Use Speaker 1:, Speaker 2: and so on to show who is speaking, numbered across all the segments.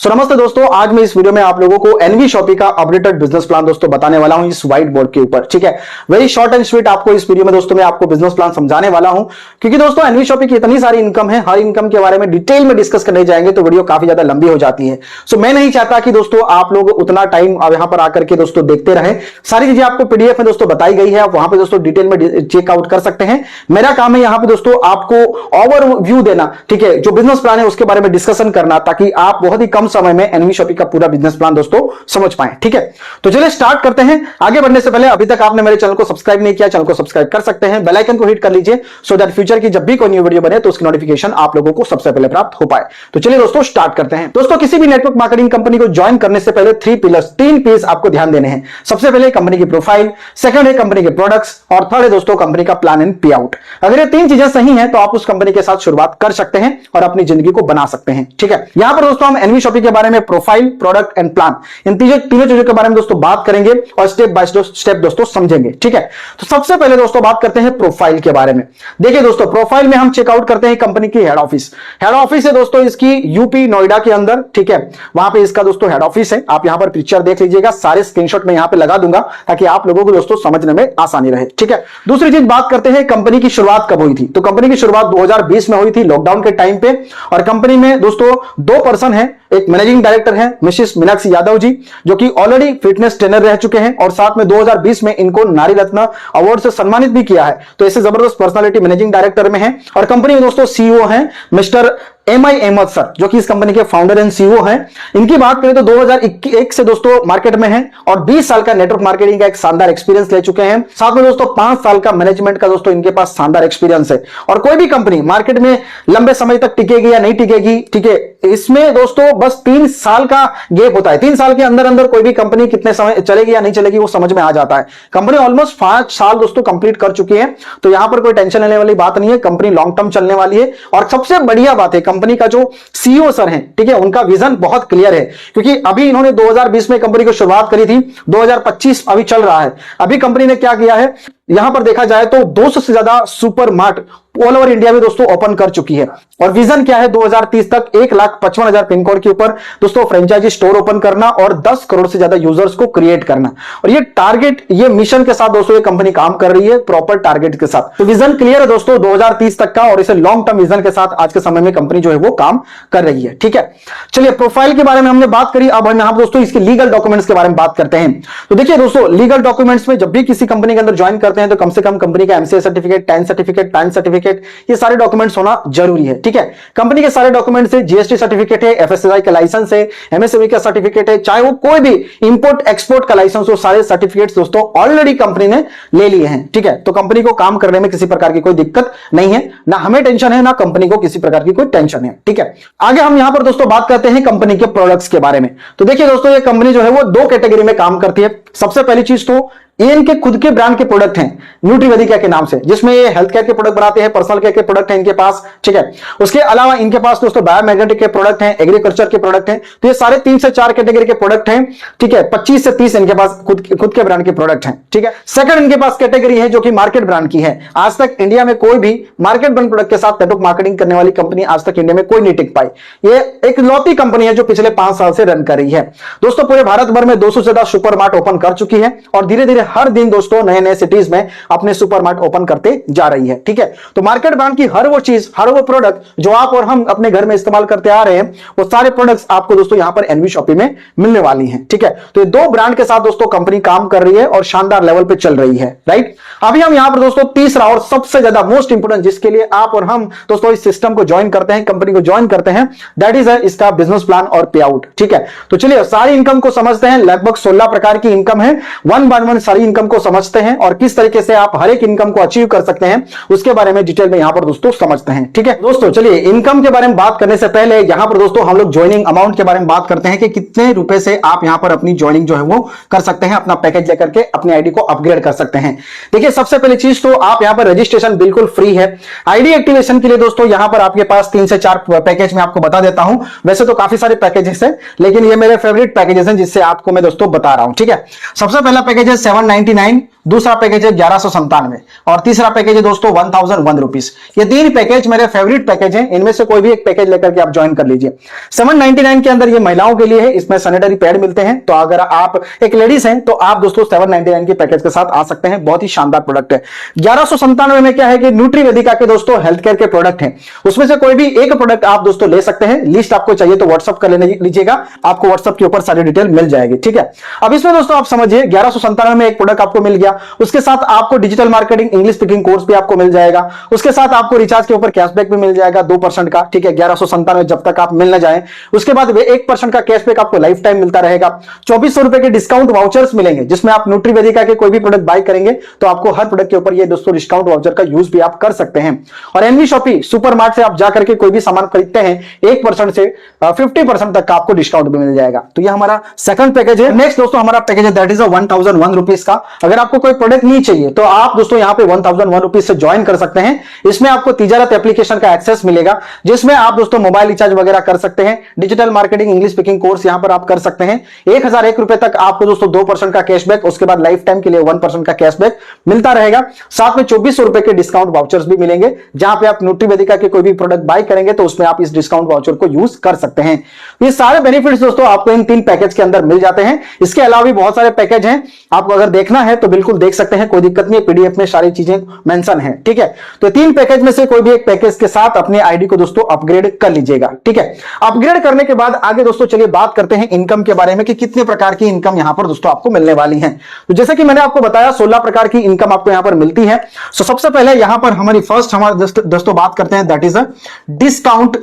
Speaker 1: सो नमस्ते दोस्तों, आज मैं इस वीडियो में आप लोगों को एनवी शॉपी का अपडेटेड बिजनेस प्लान दोस्तों बताने वाला हूं इस व्हाइट बोर्ड के ऊपर। ठीक है, वेरी शॉर्ट एंड स्वीट आपको इस वीडियो में दोस्तों मैं आपको बिजनेस प्लान समझाने वाला हूं, क्योंकि दोस्तों एनवी शॉपी की इतनी सारी इनकम है, हर इनकम के बारे में डिटेल में डिस्कस करने जाएंगे तो वीडियो काफी ज्यादा लंबी हो जाती है। सो मैं नहीं चाहता कि दोस्तों आप लोग उतना टाइम यहां पर आकर के दोस्तों देखते रहे। सारी चीजें आपको पीडीएफ में दोस्तों बताई गई है, आप वहां पर दोस्तों डिटेल में चेकआउट कर सकते हैं। मेरा काम है यहां पर दोस्तों आपको ओवरव्यू देना, ठीक है, जो बिजनेस प्लान है उसके बारे में डिस्कशन करना, ताकि आप बहुत ही कम समय में एनवी शॉपी का पूरा बिजनेस प्लान दोस्तों समझ पाए। ठीक है, तो चलिए स्टार्ट करते हैं। आगे बढ़ने से पहले अभी तक आपने मेरे चैनल को सब्सक्राइब नहीं किया, चैनल को सब्सक्राइब कर सकते हैं, बेल आइकन को हिट कर लीजिए सो दैट फ्यूचर की जब भी कोई न्यू वीडियो बने तो उसकी नोटिफिकेशन आप लोगों को सबसे पहले प्राप्त हो पाए। तो चलिए दोस्तों स्टार्ट करते हैं। दोस्तों किसी भी नेटवर्क मार्केटिंग कंपनी को ज्वाइन करने से पहले तीन पीस आपको ध्यान देने हैं। सबसे पहले कंपनी की प्रोफाइल, सेकंड है कंपनी के प्रोडक्ट्स और थर्ड है दोस्तों कंपनी का प्लान एंड पे आउट। अगर ये तीन चीजें सही हैं तो आप उस कंपनी के साथ शुरुआत कर सकते हैं और अपनी जिंदगी को बना सकते हैं। ठीक है, यहां पर दोस्तों हम एनवी शॉपी के बारे में प्रोफाइल, प्रोडक्ट एंड प्लान, इन तीनों चीजों के बारे में दोस्तों बात करेंगे और स्टेप बाय स्टेप दोस्तों समझेंगे। ठीक है, तो सबसे पहले दोस्तों बात करते हैं प्रोफाइल के बारे में। देखिए दोस्तों, प्रोफाइल में हम चेकआउट करते हैं कंपनी की हेड ऑफिस। हेड ऑफिस है दोस्तों इसकी यूपी नोएडा के अंदर। ठीक है, वहां पे इसका दोस्तों हेड ऑफिस है। आप यहां पर पिक्चर देख लीजिएगा, सारे स्क्रीनशॉट में यहां पे लगा दूंगा ताकि आप लोगों को दोस्तों समझने में आसानी रहे। ठीक है, दूसरी चीज बात करते हैं कंपनी की शुरुआत कब हुई थी। तो कंपनी की शुरुआत 2020 में हुई थी, लॉकडाउन के टाइम पे। और कंपनी में दोस्तों दो पर्सन है, एक मैनेजिंग डायरेक्टर है मिसेस मीनाक्षी यादव जी, जो कि ऑलरेडी फिटनेस ट्रेनर रह चुके हैं और साथ में 2020 में इनको नारी रत्न अवार्ड से सम्मानित भी किया है। तो ऐसे जबरदस्त पर्सनालिटी मैनेजिंग डायरेक्टर में है। और कंपनी में दोस्तों सीईओ हैं मिस्टर MI अहमद सर, जो कि इस कंपनी के फाउंडर एंड सीईओ हैं। इनकी बात करें तो 2001 से दोस्तों मार्केट में है और 20 साल का नेटवर्क मार्केटिंग का एक शानदार एक्सपीरियंस ले चुके हैं। साथ में दोस्तों 5 साल का मैनेजमेंट का दोस्तों इनके पास शानदार एक्सपीरियंस है। और कोई भी कंपनी मार्केट में लंबे समय तक टिकेगी या नहीं टिकेगी, ठीक है, इसमें दोस्तों बस 3 साल का गैप होता है। 3 साल के अंदर अंदर कोई भी कंपनी कितने समय चलेगी या नहीं चलेगी वो समझ में आ जाता है। कंपनी ऑलमोस्ट 5 साल दोस्तों कंप्लीट कर चुकी है, तो यहां पर कोई टेंशन लेने वाली बात नहीं है। कंपनी लॉन्ग टर्म चलने वाली है। और सबसे बढ़िया बात है कंपनी का जो सीईओ सर हैं, ठीक है, उनका विजन बहुत क्लियर है, क्योंकि अभी इन्होंने 2020 में कंपनी को शुरुआत करी थी, 2025 अभी चल रहा है। अभी कंपनी ने क्या किया है, यहां पर देखा जाए तो 200 से ज्यादा super mart all over India में दोस्तों ओपन कर चुकी है। और विजन क्या है, 2030 तक 1,55,000 पिन कोड के ऊपर दोस्तों फ्रेंचाइजी स्टोर ओपन करना और 10 करोड़ से ज्यादा यूजर्स को क्रिएट करना। और ये टारगेट, ये मिशन के साथ दोस्तों ये कंपनी काम कर रही है, प्रॉपर टारगेट के साथ। तो विजन क्लियर है दोस्तों 2030 तक का, और इसे लॉन्ग टर्म विजन के साथ आज के समय में कंपनी जो है वो काम कर रही है। ठीक है, चलिए प्रोफाइल के बारे में हमने बात करी, अब हम यहां दोस्तों इसके लीगल डॉक्यूमेंट्स के बारे में बात करते हैं। तो देखिए दोस्तों, लीगल डॉक्यूमेंट्स में जब भी किसी कंपनी के अंदर ज्वाइन करते हैं तो कम से कम कंपनी का MCA certificate, tan certificate, pan certificate, ये सारे डॉक्यूमेंट्स होना जरूरी है। ठीक है, कंपनी के सारे डॉक्यूमेंट्स है, जीएसटी सर्टिफिकेट है, एफएसएसआई का लाइसेंस है, एमएसएमई का सर्टिफिकेट है, चाहे वो कोई भी इंपोर्ट एक्सपोर्ट का लाइसेंस हो, सारे सर्टिफिकेट्स दोस्तों ऑलरेडी कंपनी ने ले लिए हैं। ठीक है, तो कंपनी को काम करने में किसी प्रकार की कोई दिक्कत नहीं है, ना हमें टेंशन है, ना कंपनी को किसी प्रकार की कोई टेंशन है। ठीक है, आगे हम यहां पर दोस्तों बात करते हैं कंपनी के प्रोडक्ट्स के बारे में। तो देखिए दोस्तों, ये कंपनी जो है वो 2 कैटेगरी में काम करती है। सबसे पहली चीज तो ये इनके खुद के ब्रांड के प्रोडक्ट हैं न्यूट्रीवेदिका के नाम से, जिसमें ये हेल्थ केयर के प्रोडक्ट बनाते हैं, पर्सनल केयर के प्रोडक्ट हैं इनके पास। ठीक है, उसके अलावा इनके पास दोस्तों बायोमैग्नेटिक के प्रोडक्ट हैं, एग्रीकल्चर के प्रोडक्ट हैं। तो ये सारे 3 से 4 कैटेगरी के प्रोडक्ट हैं। ठीक है, 25 से 30 इनके पास खुद के ब्रांड के प्रोडक्ट हैं। ठीक है, सेकंड इनके पास कैटेगरी है जो कि मार्केट ब्रांड की है। आज तक इंडिया में कोई भी मार्केट ब्रांड प्रोडक्ट के साथ नेटवर्क मार्केटिंग करने वाली कंपनी आज तक इंडिया में कोई नहीं टिक पाई। ये एक लौती कंपनी है जो पिछले 5 साल से रन कर रही है। दोस्तों पूरे भारत भर में 200 से ज्यादा सुपर मार्ट ओपन कर चुकी है और धीरे धीरे हर दिन दोस्तों नए नए सिटीज में अपने सुपरमार्ट ओपन करते जा रही है। ठीक है, तो मार्केट ब्रांड की हर वो चीज, हर वो प्रोडक्ट जो आप और हम अपने घर में इस्तेमाल करते आ रहे हैं, वो सारे प्रोडक्ट्स आपको दोस्तों यहां पर एनवी शॉपी में मिलने वाली हैं। ठीक है, तो ये 2 ब्रांड के साथ दोस्तों कंपनी काम कर रही है और शानदार लेवल पे चल रही है। राइट, अभी हम यहां पर दोस्तों तीसरा और सबसे ज्यादा मोस्ट इंपोर्टेंट, जिसके लिए आप और हम दोस्तों इस सिस्टम को ज्वाइन करते हैं, कंपनी को ज्वाइन करते हैं, दैट इज इसका बिजनेस प्लान और पे आउट। ठीक है, तो चलिए सारी इनकम को समझते हैं। लगभग 16 प्रकार की इनकम है, 1 बाय 1 सारी इनकम को समझते हैं और किस तरीके से आप हर एक इनकम को अचीव कर सकते हैं उसके बारे में डिटेल में यहां पर दोस्तों समझते हैं। ठीक है दोस्तों, चलिए इनकम के बारे में बात करने से पहले यहां पर दोस्तों हम लोग ज्वाइनिंग अमाउंट के बारे में बात करते हैं कि कितने रुपए से आप यहां पर अपनी ज्वाइनिंग जो है वो कर सकते हैं, अपना पैकेज लेकर के अपनी आईडी को अपग्रेड कर सकते हैं। देखिए सबसे पहली चीज तो आप यहां पर रजिस्ट्रेशन बिल्कुल फ्री है। आईडी एक्टिवेशन के लिए दोस्तों यहां पर आपके पास 3 से 4 पैकेज मैं आपको बता देता हूं। वैसे तो काफी सारे पैकेजेस हैं, लेकिन ये मेरे फेवरेट पैकेजेस हैं जिससे आपको मैं दोस्तों बता रहा हूं। ठीक है, सबसे पहला पैकेज है $7 799, दूसरा पैकेज है 1197 और तीसरा पैकेज है दोस्तों 1001 रुपीज। ये तीन पैकेज मेरे फेवरेट पैकेज हैं, इनमें से कोई भी एक पैकेज लेकर के आप ज्वाइन कर लीजिए। 799 के अंदर ये महिलाओं के लिए है, इसमें सैनिटरी पैड मिलते हैं, तो अगर आप एक लेडीज हैं तो आप दोस्तों 799 के पैकेज के साथ आ सकते हैं, बहुत ही शानदार प्रोडक्ट है। 1197 में क्या है कि न्यूट्रीवेदिका के दोस्तों हेल्थ केयर के प्रोडक्ट हैं, उसमें से कोई भी एक प्रोडक्ट आप दोस्तों ले सकते हैं। लिस्ट आपको चाहिए तो व्हाट्सअप कर लीजिएगा, आपको व्हाट्सअप के ऊपर सारी डिटेल मिल जाएगी, ठीक है। अब इसमें दोस्तों आप समझिए 1197 में एक प्रोडक्ट आपको मिल गया, उसके साथ आपको digital marketing English speaking course भी आपको मिल जाएगा, उसके साथ आपको रिचार्ज के ऊपर कैशबैक भी मिल जाएगा 2% का, ठीक है। 1197 जब तक आप मिल ना जाए, उसके बाद 1% का कैशबैक आपको लाइफ टाइम मिलता रहेगा। 2400 रुपए के डिस्काउंट वाउचर्स मिलेंगे, जिसमें आप न्यूट्रीवेदिका के कोई भी प्रोडक्ट बाय करेंगे तो आपको हर प्रोडक्ट के ऊपर ये दोस्तों डिस्काउंट वाउचर का यूज भी आप कर सकते हैं। और एनवी शॉपी सुपरमार्ट से आप जाकर के कोई भी सामान खरीदते हैं 1% से 50% तक का आपको डिस्काउंट भी मिल जाएगा। तो ये हमारा सेकंड पैकेज है। नेक्स्ट दोस्तों हमारा पैकेज है दैट इज 1001 रुपीज का। अगर आपको कोई प्रोडक्ट नहीं चाहिए तो आप दोस्तों यहां पे 1001 रुपीज से ज्वाइन कर सकते हैं। इसमें आपको तिजारत एप्लीकेशन का एक्सेस मिलेगा, जिसमें आप दोस्तों मोबाइल रिचार्ज वगैरह कर सकते हैं, digital marketing English speaking course यहां पर आप कर सकते हैं। 1001 रुपए तक आपको दोस्तों 2% का कैशबैक, उसके बाद लाइफ टाइम के लिए 1% का कैशबैक मिलता रहेगा। साथ में 2400 रुपए के डिस्काउंट वाउचर्स भी मिलेंगे, जहां पे आप न्यूट्रीवेदिका के कोई भी प्रोडक्ट बाय करेंगे तो उसमें आप इस डिस्काउंट वाउचर को यूज कर सकते हैं। ये सारे बेनिफिट्स दोस्तों आपको इन तीन पैकेज के अंदर मिल जाते हैं। इसके अलावा भी बहुत सारे पैकेज हैं, आपको अगर देखना है तो बिल्कुल देख सकते हैं, कोई दिक्कत नहीं है, पीडीएफ में सारी चीजें मेंशन है, ठीक है। तो तीन पैकेज में से कोई भी एक पैकेज के साथ अपने आईडी को दोस्तों अपग्रेड कर लीजिएगा, ठीक है। अपग्रेड करने के बाद आगे दोस्तों चलिए बात करते हैं इनकम के बारे में कि कितने प्रकार की इनकम यहां पर दोस्तों आपको मिलने वाली है। तो जैसे कि मैंने आपको बताया 16 प्रकार की इनकम आपको यहां पर मिलती है। तो सबसे पहले यहां पर हमारी दोस्तों बात करते हैं that is a discount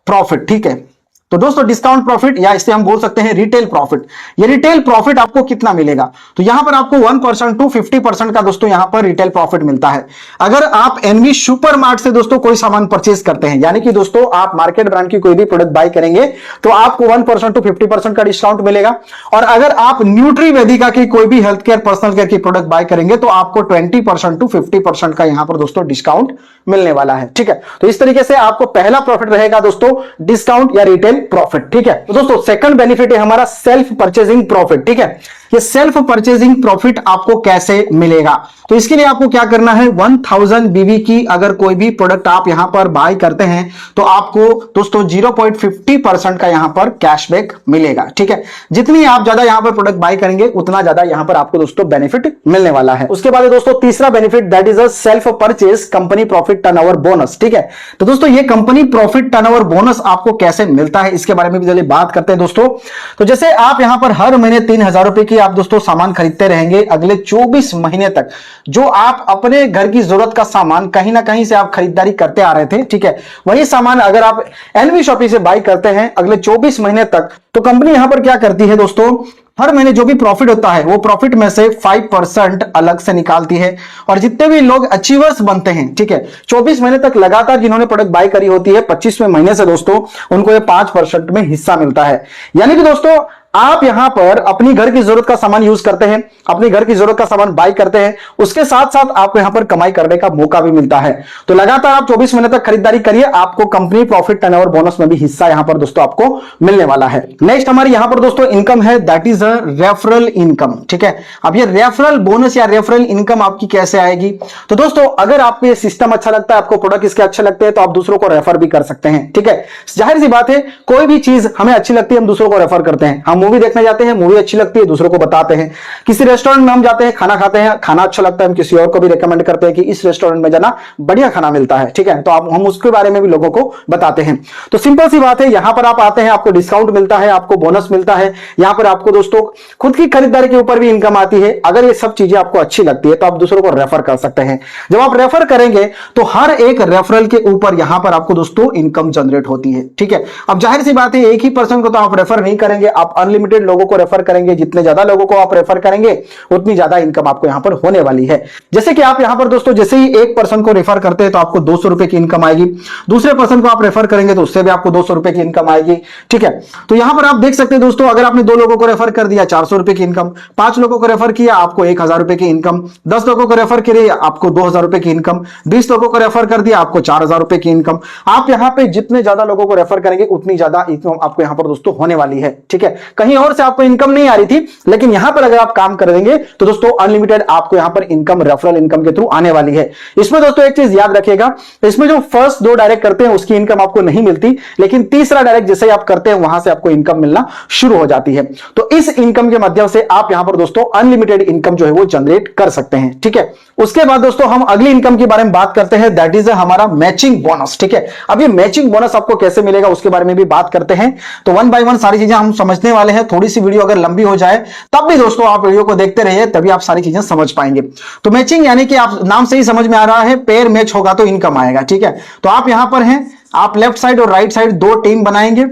Speaker 1: profit, ठीक है। तो दोस्तों डिस्काउंट प्रॉफिट या इसे हम बोल सकते हैं रिटेल प्रॉफिट। ये रिटेल प्रॉफिट आपको कितना मिलेगा, तो यहां पर आपको 1% टू 50% का दोस्तों यहां पर रिटेल प्रॉफिट मिलता है। अगर आप एनवी सुपरमार्ट से दोस्तों कोई सामान परचेज करते हैं, यानी कि दोस्तों आप मार्केट ब्रांड की कोई भी प्रोडक्ट बाय करेंगे तो आपको 1% टू 50% का डिस्काउंट मिलेगा। और अगर आप न्यूट्रीवेदिका की कोई भी हेल्थ केयर पर्सनल केयर की प्रोडक्ट बाय करेंगे तो आपको 20% टू 50% का यहां पर दोस्तों डिस्काउंट मिलने वाला है, ठीक है। तो इस तरीके से आपको पहला प्रॉफिट रहेगा दोस्तों डिस्काउंट या रिटेल प्रॉफिट, ठीक है। तो दोस्तों सेकंड बेनिफिट है हमारा सेल्फ परचेजिंग प्रॉफिट, ठीक है। ये सेल्फ परचेजिंग प्रॉफिट आपको कैसे मिलेगा, तो इसके लिए आपको क्या करना है, 1000 बीवी की अगर कोई भी प्रोडक्ट आप यहां पर बाय करते हैं तो आपको दोस्तों 0.50% का यहां पर कैशबैक मिलेगा, ठीक है। जितनी आप ज्यादा यहां पर प्रोडक्ट बाय करेंगे उतना ज्यादा यहां पर आपको दोस्तों बेनिफिट मिलने वाला है। उसके बाद दोस्तों तीसरा benefit that is a self purchase company profit turnover bonus, ठीक है। तो दोस्तों ये कंपनी प्रॉफिट टर्नओवर बोनस आपको कैसे मिलता है इसके बारे में भी चलिए बात करते हैं दोस्तों। तो जैसे आप यहां पर हर महीने 3000 रुपए की आप दोस्तों सामान खरीदते रहेंगे, अगले 24 महीने तक जो आप अपने घर की जरूरत का सामान कहीं ना कहीं से आप खरीदारी करते आ रहे थे, ठीक है, वही सामान अगर आप एनवी शॉपी से बाय करते हैं अगले 24 महीने तक, तो कंपनी यहां पर क्या करती है दोस्तों, हर महीने जो भी प्रॉफिट होता है वो प्रॉफिट में से 5% अलग से निकालती है। और जितने भी लोग अचीवर्स बनते हैं, ठीक है, 24 महीने तक लगातार जिन्होंने प्रोडक्ट बाय करी होती है, 25वें महीने से दोस्तों उनको ये 5% में हिस्सा मिलता है। यानी कि दोस्तों आप यहां पर अपनी घर की जरूरत का सामान यूज करते हैं, अपनी घर की जरूरत का सामान बाय करते हैं, उसके साथ साथ आपको यहां पर कमाई करने का मौका भी मिलता है। तो लगातार आप 24 महीने तक खरीदारी करिए, आपको कंपनी प्रॉफिट टर्नओवर बोनस में भी हिस्सा यहां पर दोस्तों आपको मिलने वाला है। नेक्स्ट हमारी यहां पर दोस्तों इनकम है that is a referral income, ठीक है। अब ये रेफरल बोनस या रेफरल इनकम आपकी कैसे आएगी, तो दोस्तों अगर आपको ये सिस्टम अच्छा लगता है, आपको प्रोडक्ट इसके अच्छे लगते हैं, तो आप दूसरों को रेफर भी कर सकते हैं, ठीक है। जाहिर सी बात है, कोई भी चीज हमें अच्छी लगती है हम दूसरों को रेफर करते हैं। हम मूवी देखने जाते हैं, मूवी अच्छी लगती है, दूसरों को बताते हैं। किसी रेस्टोरेंट में हम जाते हैं, खाना खाते हैं, खाना अच्छा लगता है, हम किसी और को भी रेकमेंड करते हैं कि इस रेस्टोरेंट में जाना, बढ़िया खाना मिलता है, ठीक है। तो हम उसके बारे में भी लोगों को बताते हैं। तो सिंपल सी बात है, यहां पर आप आते हैं, आपको डिस्काउंट मिलता है, आपको बोनस मिलता है, यहां पर आपको दोस्तों खुद की खरीदारी के ऊपर भी इनकम आती है। अगर ये सब चीजें आपको अच्छी लगती है तो आप दूसरों को रेफर कर सकते हैं। जब आप रेफर करेंगे तो हर एक रेफरल के ऊपर यहां पर आपको दोस्तों इनकम जनरेट होती है, ठीक है। अब जाहिर सी बात है, एक ही पर्सन को तो आप रेफर नहीं करेंगे, आप अनलिमिटेड लोगों को रेफर करेंगे। जितने ज्यादा लोगों को आप रेफर करेंगे उतनी ज्यादा इनकम आपको यहां पर होने वाली है। जैसे कि आप यहां पर दोस्तों जैसे ही एक पर्सन को रेफर करते हैं तो आपको 200 रुपए की इनकम आएगी, दूसरे पर्सन को आप रेफर करेंगे तो उससे भी आपको 200 रुपए की इनकम आएगी, ठीक है। तो यहां पर आप देख सकते हैं दोस्तों, अगर आपने 2 लोगों को रेफर कर दिया 400 रुपए की इनकम, 5 लोगों को रेफर किया आपको 1000 रुपए की इनकम, 10 लोगों को रेफर किया आपको 2000 रुपए की इनकम, 20 लोगों को रेफर कर दिया आपको 4000 रुपए की इनकम। आप यहां पे जितने ज्यादा लोगों को रेफर करेंगे उतनी ज्यादा इनकम आपको यहां पर दोस्तों होने वाली है, ठीक है। कहीं कहीं और से आपको इनकम नहीं आ रही थी, लेकिन यहां पर अगर आप काम कर देंगे तो दोस्तों अनलिमिटेड आपको यहां पर इनकम रेफरल इनकम के थ्रू आने वाली है। इसमें दोस्तों एक चीज याद रखिएगा, इसमें जो फर्स्ट 2 डायरेक्ट करते हैं उसकी इनकम आपको नहीं मिलती, लेकिन तीसरा डायरेक्ट जैसे आप करते हैं वहां से आपको इनकम मिलना शुरू हो जाती है। तो इस इनकम के माध्यम से आप यहां पर दोस्तों अनलिमिटेड इनकम जो है वो जनरेट कर सकते हैं। ठीक है, उसके बाद दोस्तों हम अगली इनकम के बारे में बात करते हैं, दैट इज हमारा मैचिंग बोनस। ठीक है, अब ये मैचिंग बोनस आपको कैसे मिलेगा उसके बारे में भी बात करते हैं। तो 1 बाय 1 सारी चीजें हम समझने वाले हैं। थोड़ी सी वीडियो अगर लंबी हो जाए तब भी दोस्तों आप वीडियो को देखते रहिए, तभी आप सारी चीजें समझ पाएंगे। तो मैचिंग यानी कि आप नाम से ही समझ में आ रहा है, पेयर मैच होगा तो इनकम आएगा। ठीक है, तो आप यहां पर हैं, आप लेफ्ट साइड और राइट साइड 2 टीम बनाएंगे,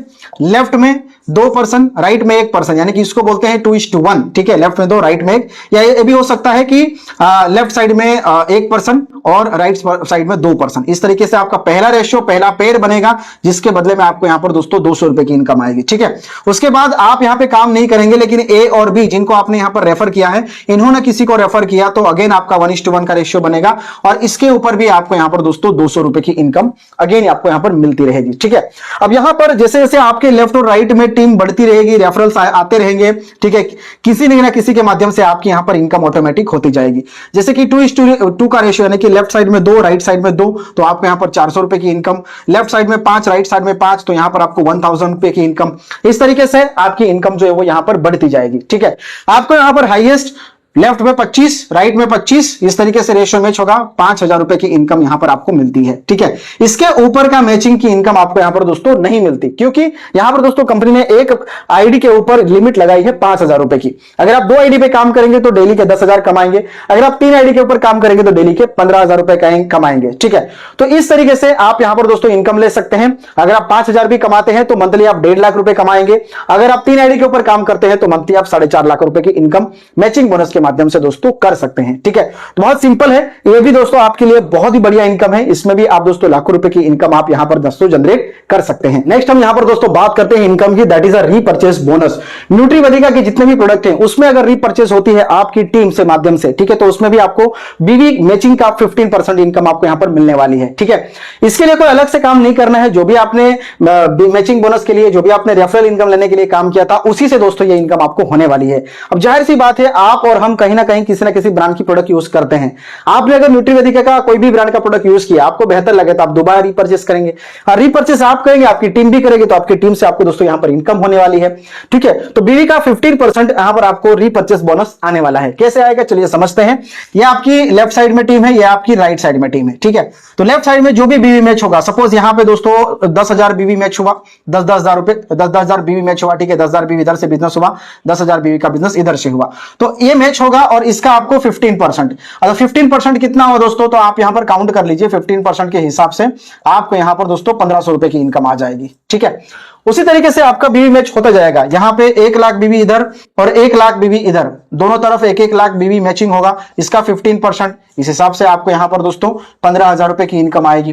Speaker 1: लेफ्ट में 2 पर्सन, राइट में 1 पर्सन, यानी कि इसको बोलते हैं 2:1। ठीक है, लेफ्ट में 2 राइट में 1, या ये भी हो सकता है कि लेफ्ट साइड में 1 पर्सन और राइट साइड में 2 पर्सन। इस तरीके से आपका पहला रेशियो, पहला पेयर बनेगा, जिसके बदले में आपको यहां पर दोस्तों 200 रुपए की इनकम आएगी। ठीक है, उसके बाद आप यहां पे काम नहीं करेंगे, लेकिन ए और बी जिनको आपने यहां पर रेफर किया है, इन्होंने किसी को रेफर किया तो अगेन आपका 1:1 का रेशियो बनेगा, और इसके ऊपर भी आपको यहां पर दोस्तों 200 रुपए की इनकम अगेन आपको यहां पर मिलती रहेगी। ठीक है, अब यहां पर जैसे जैसे आपके लेफ्ट और राइट में टीम बढ़ती रहेगी, रेफरल्स आते रहेंगे। ठीक है, किसी न किसी के माध्यम से आपकी यहां पर इनकम ऑटोमेटिक होती जाएगी। जैसे कि 2:2 का रेशियो, यानी कि लेफ्ट साइड में 2 राइट साइड में 2, तो आपको यहां पर 400 रुपए की इनकम, लेफ्ट साइड में 5 राइट साइड में 5, तो यहां पर आपको 1000 रुपए की इनकम। इस तरीके से आपकी इनकम जो है वो यहां पर बढ़ती जाएगी। ठीक है, आपको यहां पर हाईएस्ट लेफ्ट में 25, राइट में 25, इस तरीके से रेशियो मैच होगा, 5000 रुपए की इनकम यहां पर आपको मिलती है। ठीक है, इसके ऊपर का मैचिंग की इनकम आपको यहां पर दोस्तों नहीं मिलती, क्योंकि यहां पर दोस्तों कंपनी ने एक आईडी के ऊपर लिमिट लगाई है 5000 रुपए की। अगर आप 2 आईडी पे काम करेंगे तो डेली के 10,000 कमाएंगे, अगर आप 3 आईडी के ऊपर काम करेंगे तो डेली के 15,000 रुपए कमाएंगे। ठीक है, तो इस तरीके से आप यहां पर दोस्तों इनकम ले सकते हैं। अगर आप 5000 भी कमाते हैं तो मंथली आप 1.5 लाख रुपए कमाएंगे। अगर आप 3 आईडी के ऊपर काम करते हैं तो मंथली आप 4.5 लाख रुपए की इनकम मैचिंग बोनस के माध्यम से दोस्तों कर सकते हैं। ठीक है, तो बहुत सिंपल है, ये भी दोस्तों आपके लिए बहुत ही बढ़िया इनकम है। इसमें भी आप दोस्तों लाखों रुपए की इनकम आप यहां पर दोस्तों जनरेट कर सकते हैं। नेक्स्ट हम यहां पर दोस्तों बात करते हैं इनकम की, that is a repurchase bonus. Nutrivedika के जितने भी प्रोडक्ट हैं उसमें अगर रीपर्चेस होती है आपकी टीम से माध्यम से, ठीक है, तो उसमें भी आपको बीवी मैचिंग का 15% इनकम आपको यहां पर मिलने वाली है। ठीक है, इसके लिए कोई अलग से काम नहीं करना है। जो भी आपने मैचिंग बोनस के लिए, जो भी आपने रेफरल इनकम लेने के लिए काम किया था, उसी से दोस्तों ये इनकम आपको होने वाली है। अब जाहिर सी बात है, आप और हम कहीं ना कहीं किसी किसी ब्रांड की प्रोडक्ट यूज करते हैं। आपने अगर न्यूट्रीवेदिका का कोई भी ब्रांड का प्रोडक्ट यूज किया, आपको बेहतर लगे तो आप दोबारा रीपर्चेस करेंगे। रीपर्चेस आप करेंगे, आपकी टीम भी करेगी, तो आपकी टीम से आपको दोस्तों यहां पर इनकम होने वाली है। ठीक है, तो बीवी का 15% यहां पर आपको रीपर्चेस बोनस आने वाला है। कैसे आएगा चलिए समझते हैं। ये आपकी लेफ्ट साइड में टीम है, ये आपकी राइट साइड में टीम है। ठीक है, तो लेफ्ट साइड में जो भी बीवी मैच होगा, सपोज यहां पे दोस्तों 10,000 बीवी मैच हुआ, 10,000 रुपए, 10,000 बीवी मैच हुआ। ठीक है, 10,000 बीवी इधर से बिजनेस हुआ, 10,000 बीवी का बिजनेस इधर से हुआ, तो ये मैच होगा और इसका आपको 15%। अगर 15% कितना हो दोस्तों, तो आप यहां पर काउंट कर लीजिए। 15% के हिसाब से आपको यहां पर दोस्तों 1500 रुपए की इनकम आ जाएगी। ठीक है, उसी तरीके से आपका बीवी मैच होता जाएगा। यहां पे 1 लाख बीवी इधर और 1 लाख बीवी इधर, दोनों तरफ 1-1 लाख बीवी मैचिंग होगा, इसका 15%। इस हिसाब से आपको यहां पर दोस्तों 15,000 रुपए की इनकम आएगी।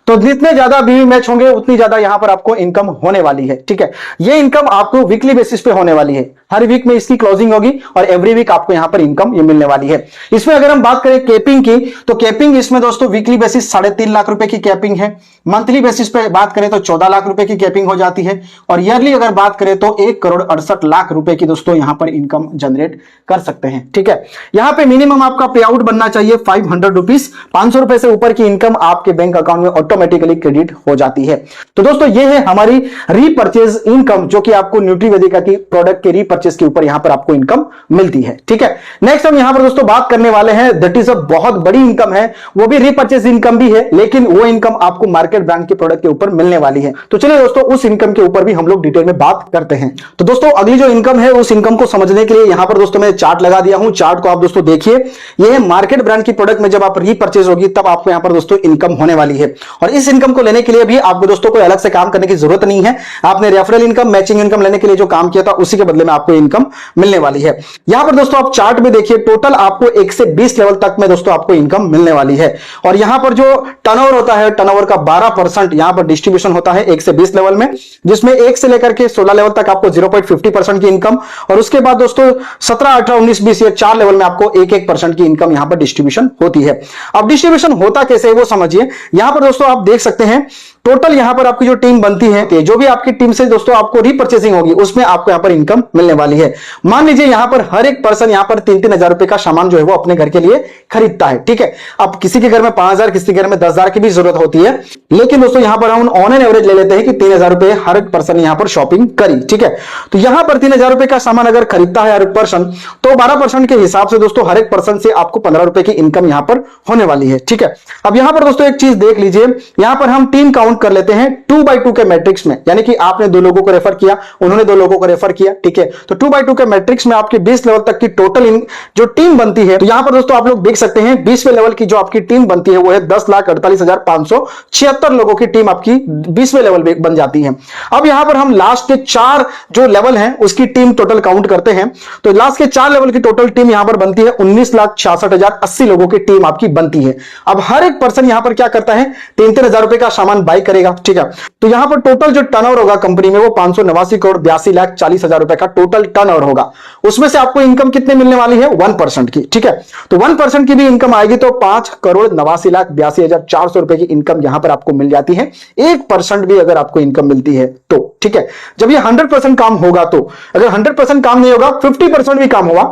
Speaker 1: तो जितने ज्यादा बीवी मैच होंगे उतनी ज्यादा यहां पर आपको इनकम होने वाली है। ठीक है, ये इनकम आपको वीकली बेसिस पे होने वाली है। हर वीक में इसकी क्लोजिंग होगी और एवरी वीक आपको यहां पर इनकम ये मिलने वाली है। इसमें अगर हम बात करें कैपिंग की, तो कैपिंग इसमें दोस्तों वीकली बेसिस 3.5 लाख रुपए की कैपिंग है। मंथली बेसिस पे बात करें तो 14 लाख रुपए की कैपिंग हो जाती है, और ईयरली अगर बात करें तो 1,68,00,000 रुपए की दोस्तों यहां पर इनकम जनरेट कर सकते हैं। ठीक है, यहां पे मिनिमम आपका पे आउट बनना चाहिए 500 रुपीज। 500 रुपए से ऊपर की इनकम आपके बैंक अकाउंट में ऑटोमेटिकली क्रेडिट हो जाती है। तो दोस्तों ये है हमारी रीपर्चेज इनकम, जो कि आपको न्यूट्रीवेदिका की प्रोडक्ट के रीपर्चेज के ऊपर यहां पर आपको इनकम मिलती है। ठीक है, नेक्स्ट हम यहां पर दोस्तों बात करने वाले हैं, दैट इज अ बहुत बड़ी इनकम है, वो भी रीपर्चेज इनकम भी है, लेकिन वो इनकम आपको मार्केट ब्रांड के प्रोडक्ट के ऊपर मिलने वाली है। तो चलिए दोस्तों उस इनकम के ऊपर भी हम लोग डिटेल में बात करते हैं। तो दोस्तों अगली जो इनकम है, उस इनकम को समझने के लिए यहां पर दोस्तों मैं चार्ट लगा दिया हूं। चार्ट को आप दोस्तों देखिए, ये है मार्केट ब्रांड की प्रोडक्ट में जब आप रीपर्चेज होगी तब आपको यहां पर दोस्तों इनकम होने वाली है। और इस इनकम को लेने के लिए भी आपको दोस्तों कोई अलग से काम करने की जरूरत नहीं है। आपने रेफरल इनकम, मैचिंग इनकम लेने के लिए जो काम किया था उसी के बदले में आपको इनकम मिलने वाली है। यहां पर दोस्तों आप चार्ट में देखिए, टोटल आपको 1 से 20 लेवल तक में दोस्तों आपको इनकम मिलने वाली है। और यहां पर जो टर्नओवर होता है, टर्नओवर का 12% यहां पर डिस्ट्रीब्यूशन होता है 1 से 20 लेवल में, जिसमें 1 से लेकर के 16 लेवल तक आपको 0.50% की इनकम, और उसके बाद दोस्तों 17, 18, 19, 20 ये 4 लेवल में आपको 1-1% की इनकम यहां पर डिस्ट्रीब्यूशन होती है। अब डिस्ट्रीब्यूशन होता कैसे वो समझिए। यहां पर दोस्तों आप देख सकते हैं टोटल यहां पर आपकी जो टीम बनती है, जो भी आपकी टीम से दोस्तों आपको रीपरचेसिंग होगी उसमें आपको यहां पर इनकम मिलने वाली है। मान लीजिए यहां पर हर एक पर्सन यहां पर 3-3 हजार रुपए का सामान जो है वो अपने घर के लिए खरीदता है, ठीक है। अब किसी के घर में 5,000, किसी के घर में 10,000 की भी जरूरत होती है, लेकिन दोस्तों यहां पर हम ऑन एन एवरेज ले लेते हैं कि 3,000 रुपए हर एक पर्सन यहां पर शॉपिंग करी, ठीक है। तो यहां पर 3,000 रुपए का सामान अगर खरीदता है हर एक पर्सन, तो 12% के हिसाब से दोस्तों हर एक पर्सन से आपको 15 रुपए की इनकम यहां पर होने वाली है, ठीक है। अब यहां पर दोस्तों एक चीज देख लीजिए, यहां पर हम टीम काउंट कर लेते हैं 2x2 के मैट्रिक्स में, यानी कि आपने 2 लोगों को रेफर किया, उन्होंने 2 लोगों को रेफर किया, ठीक है। तो 2x2 के मैट्रिक्स में आपके 20 लेवल तक की टोटल जो टीम बनती है, तो यहां पर दोस्तों आप लोग देख सकते हैं 20वें लेवल की जो आपकी टीम बनती है वो है 10,48,576 लोगों की टीम आपकी 20वें लेवल पे बन जाती है। अब यहां पर हम लास्ट के 4 जो लेवल हैं उसकी टीम टोटल काउंट करते हैं, तो लास्ट के 4 लेवल की टोटल टीम यहां पर बनती है 19,66,080 लोगों की टीम आपकी बनती है। अब हर एक पर्सन यहां पर क्या करता है, 3-3 हजार रुपए का सामान बाई करेगा, ठीक है। तो यहां पर टोटल जो टर्नओवर होगा कंपनी में वो 589,82,40,000 रुपए का टोटल टर्नओवर होगा। उसमें से आपको इनकम कितने मिलने वाली है, 1% की, ठीक है। तो 1% की भी इनकम आएगी तो 5,89,82,400 रुपए की इनकम यहां पर आपको मिल जाती है। 1% भी अगर आपको इनकम मिलती है तो, ठीक है। जब ये 100% काम होगा, तो अगर 100% काम नहीं होगा, 50% भी काम होगा,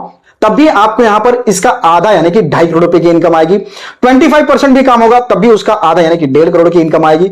Speaker 1: तब भी आपको यहां पर इसका आधा यानी कि 2.5 करोड़ रुपए की इनकम आएगी। 25% भी काम होगा तब भी उसका आधा यानी कि 1.5 करोड़ की इनकम आएगी।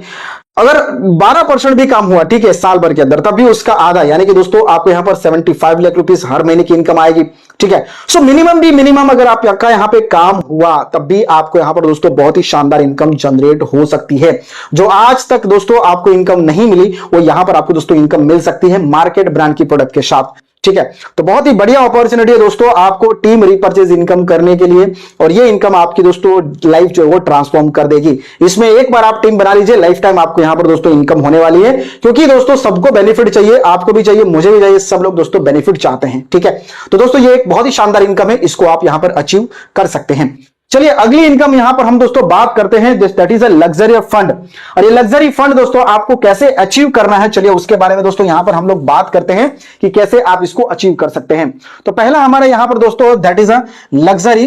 Speaker 1: अगर 12% भी काम हुआ, ठीक है, साल भर के अंदर, तब भी उसका आधा यानी कि दोस्तों आपको यहां पर 75 लाख रुपीस हर महीने की इनकम आएगी, ठीक है। सो मिनिमम अगर आपका यहां पे काम हुआ तब भी आपको यहां पर दोस्तों बहुत ही शानदार इनकम जनरेट हो सकती है। जो आज तक दोस्तों आपको इनकम नहीं मिली वो यहां पर आपको दोस्तों इनकम मिल सकती है मार्केट ब्रांड की प्रोडक्ट के साथ, ठीक है। तो बहुत ही बढ़िया अपॉर्चुनिटी है दोस्तों आपको टीम रीपरचेज इनकम करने के लिए, और ये इनकम आपकी दोस्तों लाइफ जो है वो ट्रांसफॉर्म कर देगी। इसमें एक बार आप टीम बना लीजिए, लाइफ टाइम आपको यहां पर दोस्तों इनकम होने वाली है, क्योंकि दोस्तों सबको बेनिफिट चाहिए, आपको भी चाहिए, मुझे भी चाहिए, सब लोग दोस्तों बेनिफिट चाहते हैं, ठीक है। तो दोस्तों ये एक बहुत ही शानदार इनकम है, इसको आप यहां पर अचीव कर सकते हैं। चलिए अगली इनकम यहां पर हम दोस्तों बात करते हैं, that is a luxury fund. और ये लग्जरी फंड दोस्तों आपको कैसे अचीव करना है, चलिए उसके बारे में दोस्तों यहां पर हम लोग बात करते हैं कि कैसे आप इसको अचीव कर सकते हैं। तो पहला हमारा यहां पर दोस्तों that is a luxury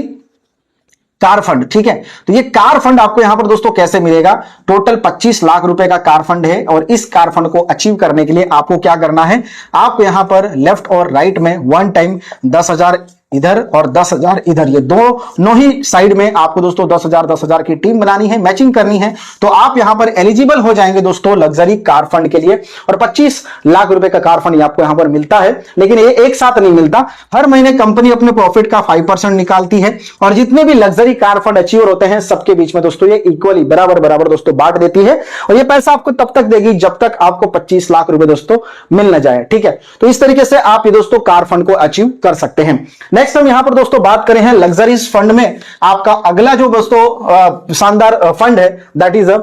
Speaker 1: car fund, ठीक है। तो ये कार फंड आपको यहां पर दोस्तों कैसे मिलेगा, टोटल 25 लाख रुपए का कार फंड है, और इस कार फंड को अचीव करने के लिए आपको क्या करना है, आपको यहां पर लेफ्ट और राइट में वन टाइम 10,000 इधर और 10,000 इधर, ये दोनों ही साइड में आपको दोस्तों 10,000 की टीम बनानी है, मैचिंग करनी है, तो आप यहां पर एलिजिबल हो जाएंगे दोस्तों लग्जरी कार फंड के लिए। और 25 लाख रुपए का कार फंड आपको यहां पर मिलता है, लेकिन ये एक साथ नहीं मिलता, हर महीने कंपनी अपने प्रॉफिट का 5% निकालती है, और जितने भी लग्जरी कार फंड अचीवर होते हैं सबके बीच में दोस्तों ये इक्वली बराबर दोस्तों बांट देती है, और ये पैसा आपको तब तक देगी जब तक आपको 25 लाख रुपए दोस्तों मिल न जाए, ठीक है। तो इस तरीके से आप ये दोस्तों कार फंड को अचीव कर सकते हैं। नेक्स्ट हम यहां पर दोस्तों बात करें हैं लग्जरीज फंड में, आपका अगला जो दोस्तों शानदार फंड है that is a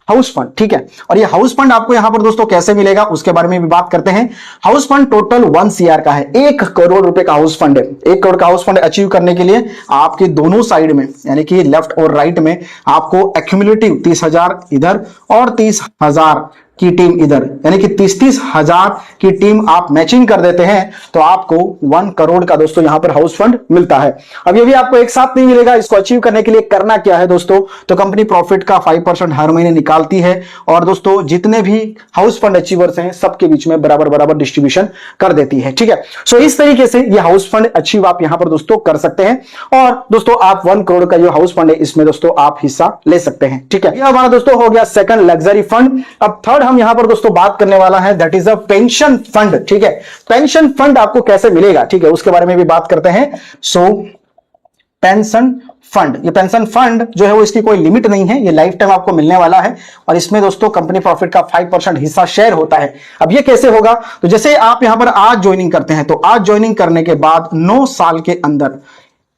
Speaker 1: house fund, ठीक है। और ये हाउस फंड आपको यहां पर दोस्तों कैसे मिलेगा उसके बारे में भी बात करते हैं। हाउस फंड टोटल 1 CR का है, 1 करोड़ रुपए का हाउस फंड है। 1 करोड़ का हाउस फंड अचीव करने के लिए आपके दोनों साइड में यानी कि लेफ्ट और राइट में आपको एक्यूमुलेटिव 30,000 इधर और 30,000 की टीम इधर, यानी कि 30-30 हजार की टीम आप मैचिंग कर देते हैं तो आपको 1 करोड़ का दोस्तों यहां पर हाउस फंड मिलता है। अब ये भी आपको एक साथ नहीं मिलेगा, इसको अचीव करने के लिए करना क्या है दोस्तों, तो कंपनी प्रॉफिट का 5% हर महीने निकालती है, और दोस्तों जितने भी हाउस फंड अचीवर्स हैं सबके बीच में बराबर डिस्ट्रीब्यूशन कर देती है, ठीक है। सो इस तरीके से ये हाउस फंड अचीव आप यहां पर दोस्तों कर सकते हैं, और दोस्तों आप 1 करोड़ का जो हाउस फंड है इसमें दोस्तों आप हिस्सा ले सकते हैं, ठीक है। यह हमारा दोस्तों हो गया सेकंड लग्जरी फंड। अब थर्ड हम यहां पर दोस्तों बात करने वाला है that is a pension fund, ठीक है। पेंशन फंड आपको कैसे मिलेगा, ठीक है, उसके बारे में भी बात करते हैं। सो पेंशन फंड, ये पेंशन फंड जो है वो इसकी कोई लिमिट नहीं है, ये लाइफ टाइम आपको मिलने वाला है, और इसमें दोस्तों कंपनी प्रॉफिट का 5% हिस्सा शेयर होता है। अब ये कैसे होगा, तो जैसे आप यहां पर आज ज्वाइनिंग करते हैं, तो आज ज्वाइनिंग करने के बाद 9 साल के अंदर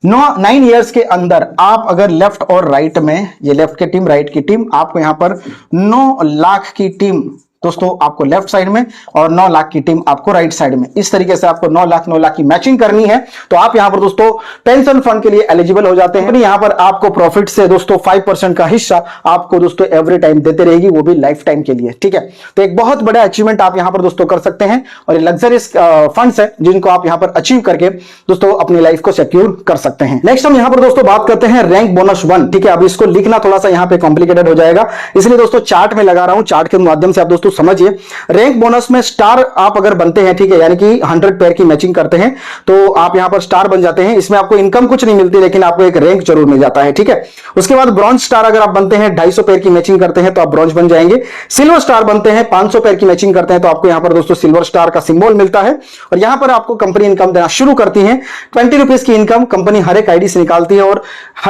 Speaker 1: 9 इयर्स के अंदर आप अगर लेफ्ट और राइट में, ये लेफ्ट की टीम राइट की टीम, आपको यहां पर 9 लाख की टीम दोस्तों आपको लेफ्ट साइड में और 9 लाख की टीम आपको राइट साइड में। इस तरीके से आपको 9 लाख की मैचिंग करनी है तो आप यहां पर दोस्तों पेंशन फंड के लिए एलिजिबल हो जाते हैं। यहां पर आपको प्रॉफिट से दोस्तों 5% का हिस्सा आपको दोस्तों एवरी टाइम देते रहेगी, वो भी लाइफ टाइम के लिए, ठीक है। तो एक बहुत बड़ा अचीवमेंट आप यहां पर दोस्तों कर सकते हैं और ये लग्जरियस फंड्स है जिनको आप यहां पर अचीव करके दोस्तों अपनी लाइफ को सिक्योर कर सकते हैं। नेक्स्ट हम यहां पर दोस्तों बात करते हैं रैंक बोनस 1, ठीक है। अब इसको लिखना थोड़ा सा यहां पे कॉम्प्लिकेटेड हो जाएगा, इसलिए दोस्तों चार्ट में लगा रहा हूं, चार्ट के माध्यम से आप दोस्तों समझिए। रैंक बोनस में स्टार आप अगर बनते हैं, ठीक है, यानी कि 100 पेयर की मैचिंग करते हैं तो आप यहां पर स्टार बन जाते हैं। इसमें आपको इनकम कुछ नहीं मिलती लेकिन आपको एक रैंक जरूर मिल जाता है, ठीक है। उसके बाद ब्रॉन्ज स्टार अगर आप बनते हैं, 250 पेयर की मैचिंग करते हैं तो आप ब्रॉन्ज बन जाएंगे। सिल्वर स्टार बनते हैं, 500 पेयर की मैचिंग करते हैं तो आपको यहां पर दोस्तों सिल्वर स्टार का सिंबल मिलता है और यहां पर आपको कंपनी इनकम देना शुरू करती है। 20 रुपीज की इनकम कंपनी हर एक आईडी से निकालती है और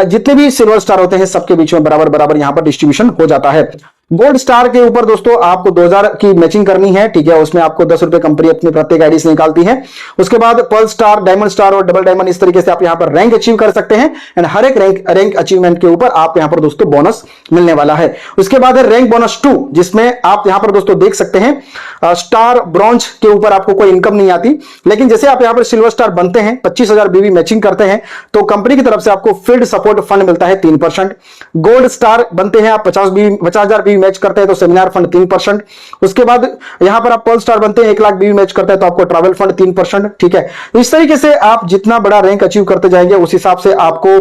Speaker 1: जितने भी सिल्वर स्टार होते हैं सबके बीच में बराबर बराबर यहां पर डिस्ट्रीब्यूशन हो जाता है। गोल्ड स्टार के ऊपर दोस्तों आपको 2000 की मैचिंग करनी है, ठीक है, उसमें आपको 10 रुपए कंपनी अपनी प्रत्येक आईडी से निकालती है। उसके बाद पर्ल स्टार, डायमंड स्टार और डबल डायमंड, इस तरीके से आप यहां पर रैंक अचीव कर सकते हैं एंड हर एक रैंक अचीवमेंट के ऊपर आप यहां पर दोस्तों बोनस मिलने वाला है। उसके बाद है रैंक बोनस 2, जिसमें आप यहां पर दोस्तों देख सकते हैं स्टार ब्रॉन्ज के ऊपर आपको कोई इनकम नहीं आती, लेकिन जैसे आप यहां पर सिल्वर स्टार बनते हैं, 25,000 बीवी मैचिंग करते हैं तो कंपनी की तरफ से आपको फील्ड सपोर्ट फंड मिलता है 3%। गोल्ड स्टार बनते हैं आप 50,000 बीवी मैच करते हैं तो सेमिनार फंड 3%। उसके बाद यहां पर आप पर्ल स्टार बनते हैं, 1 लाख बीवी मैच करते हैं तो आपको ट्रैवल फंड 3%, ठीक है। इस तरीके से आप जितना बड़ा रैंक अचीव करते जाएंगे उस हिसाब से आपको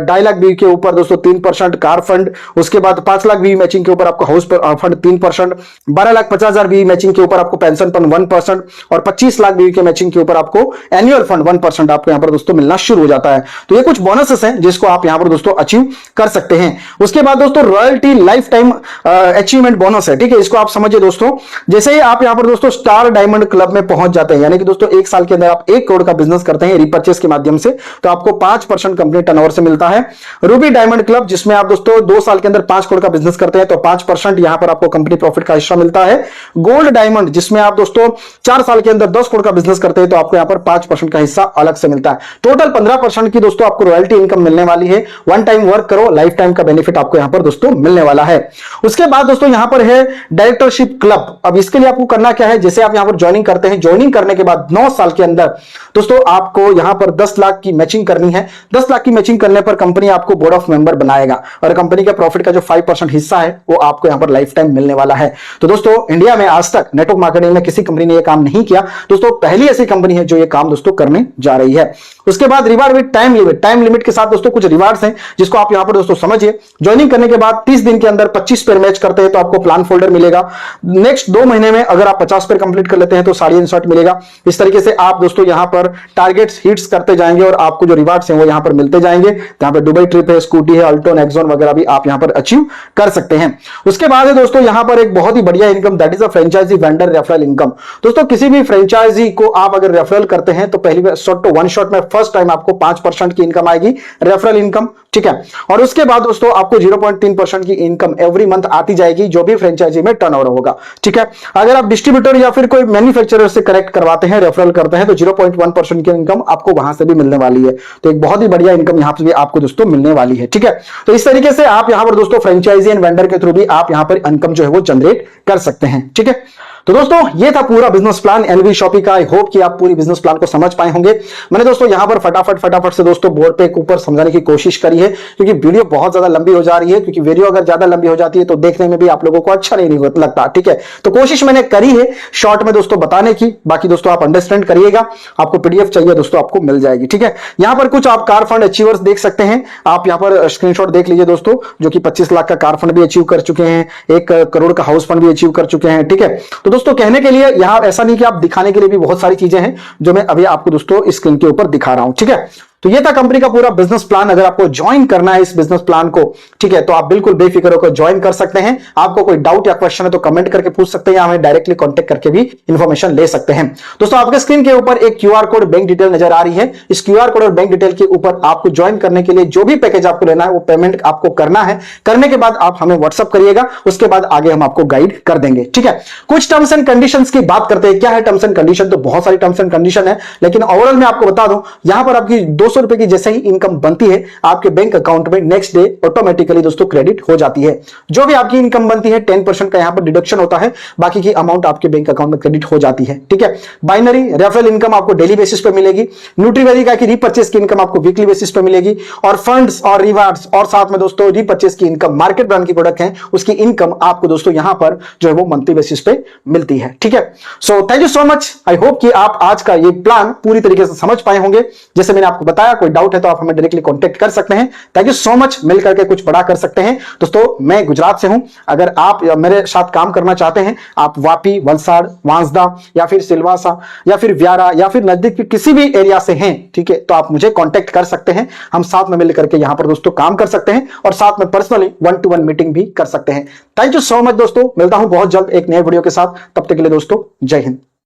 Speaker 1: 2.5 लाख बीवी के ऊपर दोस्तों 3% कार फंड, उसके बाद 5 लाख बीवी मैचिंग के ऊपर आपको हाउस फंड 3%, 12,50,000 बीवी मैचिंग के ऊपर आपको पेंशन फंड 1% और 25 लाख बीवी के मैचिंग के ऊपर आपको एनुअल फंड 1% आपको यहां पर दोस्तों मिलना शुरू हो जाता है। तो ये कुछ बोनसेस हैं जिसको आप यहां पर दोस्तों अचीव कर सकते हैं। उसके बाद दोस्तों royalty life time achievement bonus है, ठीक है, इसको आप समझिए दोस्तों। जैसे ही आप यहां पर दोस्तों स्टार डायमंड क्लब में पहुंच जाते हैं, यानी कि दोस्तों 1 साल के अंदर आप 1 करोड़ का बिजनेस करते हैं रिपर्चेस के माध्यम से, तो आपको 5% कंपनी टर्नओवर से मिलता है। रूबी डायमंड क्लब, जिसमें आप दोस्तों 2 साल के अंदर 5 करोड़ का बिजनेस करते हैं तो 5% यहां पर आपको कंपनी प्रॉफिट का हिस्सा मिलता है। गोल्ड डायमंड, जिसमें आप दोस्तों 4 साल के अंदर 10 करोड़ का बिजनेस करते हैं तो आपको यहां पर 5% का हिस्सा अलग से मिलता है। टोटल 15% की दोस्तों आपको रॉयल्टी इनकम मिलने वाली है। वन टाइम वर्क करो, लाइफ टाइम का बेनिफिट आपको यहां पर दोस्तों मिलने वाला है। उसके बाद दोस्तों यहां पर है डायरेक्टरशिप क्लब। अब इसके लिए आपको करना क्या है, जैसे आप यहां पर ज्वाइनिंग करते हैं, ज्वाइनिंग करने के बाद 9 साल के अंदर दोस्तों आपको यहां पर 10 लाख की मैचिंग करनी है। 10 लाख की मैचिंग करने पर कंपनी आपको बोर्ड ऑफ मेंबर बनाएगा और कंपनी के प्रॉफिट का जो 5% हिस्सा है वो आपको यहां पर लाइफ टाइम मिलने वाला है। तो दोस्तों इंडिया में आज तक नेटवर्क मार्केटिंग में किसी कंपनी ने यह काम नहीं किया, दोस्तों पहली ऐसी कंपनी है जो ये काम दोस्तों करने जा रही है। उसके बाद reward with time limit, time limit के साथ दोस्तों कुछ रिवार्ड्स हैं जिसको आप यहां पर दोस्तों समझिए। ज्वाइनिंग करने के बाद 30 दिन के अंदर 25 पेयर मैच करते हैं तो आपको प्लान फोल्डर मिलेगा। नेक्स्ट 2 महीने में अगर आप 50 पेयर कंप्लीट कर लेते हैं तो साड़ी इंसर्ट मिलेगा। इस तरीके से आप दोस्तों यहां पर टारगेट्स हिट्स करते जाएंगे और आपको जो रिवार्ड्स हैं वो यहां पर मिलते जाएंगे। यहां पर दुबई ट्रिप है, स्कूटी है, अल्टो, नेक्सॉन वगैरह भी आप यहां पर अचीव कर सकते हैं। उसके बाद है दोस्तों यहां पर एक बहुत ही बढ़िया income, that is a franchisee vendor referral income. दोस्तों किसी भी फ्रेंचाइजी को आप अगर रेफरल करते हैं तो पहली शॉट तो 1 शॉट में फर्स्ट टाइम आपको 5% की इनकम आएगी, रेफरल इनकम, ठीक है। और उसके बाद दोस्तों आपको 0.3% की इनकम एवरी मंथ आती जाएगी जो भी फ्रेंचाइजी में टर्नओवर होगा, ठीक है। अगर आप डिस्ट्रीब्यूटर या फिर कोई मैन्युफैक्चरर से करेक्ट करवाते हैं, रेफरल करते हैं तो 0.1% की इनकम आपको वहां से भी मिलने वाली है। तो एक बहुत ही बढ़िया इनकम यहां पर भी आपको दोस्तों मिलने वाली है, ठीक है। तो इस तरीके से आप यहां पर दोस्तों फ्रेंचाइजी एंड वेंडर के थ्रू भी आप यहां पर इनकम जो है वो जनरेट कर सकते हैं, ठीक है। तो दोस्तों ये था पूरा बिजनेस प्लान एनवी शॉपी का। आई होप कि आप पूरी बिजनेस प्लान को समझ पाए होंगे। मैंने दोस्तों यहां पर फटाफट से दोस्तों बोर्ड पे ऊपर समझाने की कोशिश करी है क्योंकि वीडियो बहुत ज्यादा लंबी हो जा रही है, क्योंकि वीडियो अगर ज्यादा लंबी हो जाती है तो देखने में भी आप लोगों को अच्छा नहीं लगता, ठीक है। तो कोशिश मैंने करी है शॉर्ट में दोस्तों बताने की, बाकी दोस्तों आप अंडरस्टैंड करिएगा। आपको पीडीएफ चाहिए दोस्तों आपको मिल जाएगी, ठीक है। यहां पर कुछ आप कार फंड अचीवर्स देख सकते हैं, आप यहां पर स्क्रीनशॉट देख लीजिए दोस्तों, जो कि 25 लाख का कार फंड भी अचीव कर चुके हैं, 1 करोड़ का हाउस फंड भी अचीव कर चुके हैं, ठीक है। तो दोस्तों कहने के लिए यहां ऐसा नहीं कि आप दिखाने के लिए भी बहुत सारी चीजें हैं जो मैं अभी आपको दोस्तों स्क्रीन के ऊपर दिखा रहा हूं, ठीक है। तो ये था कंपनी का पूरा बिजनेस प्लान। अगर आपको ज्वाइन करना है इस बिजनेस प्लान को, ठीक है, तो आप बिल्कुल बेफिक्र होकर ज्वाइन कर सकते हैं। आपको कोई डाउट या क्वेश्चन है तो कमेंट करके पूछ सकते हैं या हमें डायरेक्टली कांटेक्ट करके भी इंफॉर्मेशन ले सकते हैं। दोस्तों आपके स्क्रीन के ऊपर एक क्यूआर कोड, बैंक डिटेल नजर आ रही है। इस क्यूआर कोड और बैंक डिटेल के ऊपर आपको ज्वाइन करने के लिए जो भी पैकेज आपको लेना है वो पेमेंट आपको करना है। करने के बाद आप हमें व्हाट्सअप करिएगा, उसके बाद आगे हम आपको गाइड कर देंगे, ठीक है। कुछ टर्म्स एंड कंडीशंस की बात करते हैं। क्या है टर्म्स एंड कंडीशन? तो बहुत सारी टर्म्स एंड कंडीशन है, लेकिन ओवरऑल मैं आपको बता दूं, यहां पर आपकी 2 200 रुपए की जैसे ही इनकम बनती है आपके बैंक अकाउंट में नेक्स्ट डे ऑटोमेटिकली दोस्तों क्रेडिट हो जाती है। जो भी आपकी इनकम बनती है 10% का यहां पर डिडक्शन होता है, बाकी की अमाउंट आपके बैंक अकाउंट में क्रेडिट हो जाती है। ठीक है, बाइनरी रेफरल इनकम आपको डेली बेसिस पे मिलेगी, न्यूट्रीवेदिका की रीपर्चेस की इनकम आपको वीकली बेसिस पे मिलेगी, और फंड्स और रिवार्ड्स और साथ में दोस्तों रीपर्चेस की इनकम, मार्केट ब्रांड की प्रोडक्ट है उसकी इनकम आपको दोस्तों यहां पर जो है वो मंथली बेसिस पे मिलती है। ठीक है, so thank you so much. I hope कि आप आज का ये प्लान पूरी तरीके से समझ पाए होंगे। जैसे मैंने आपको बताया, कोई डाउट है तो आप हमें डायरेक्टली कांटेक्ट कर सकते हैं। थैंक यू सो मच, मिलकर के कुछ बड़ा कर सकते हैं। दोस्तों मैं गुजरात से हूं, अगर आप मेरे साथ काम करना चाहते हैं, आप वापी, वलसाड़, वांसदा या फिर सिलवासा या फिर व्यारा या फिर नजदीक के किसी भी एरिया से हैं, ठीक है, तो आप मुझे कांटेक्ट कर सकते हैं। हम साथ में मिलकर के यहां पर दोस्तों काम कर सकते हैं और साथ में पर्सनली 1-to-1 मीटिंग भी कर सकते हैं। थैंक यू सो मच दोस्तों, मिलता हूं बहुत जल्द एक नए वीडियो के साथ। तब तक के लिए दोस्तों जय हिंद।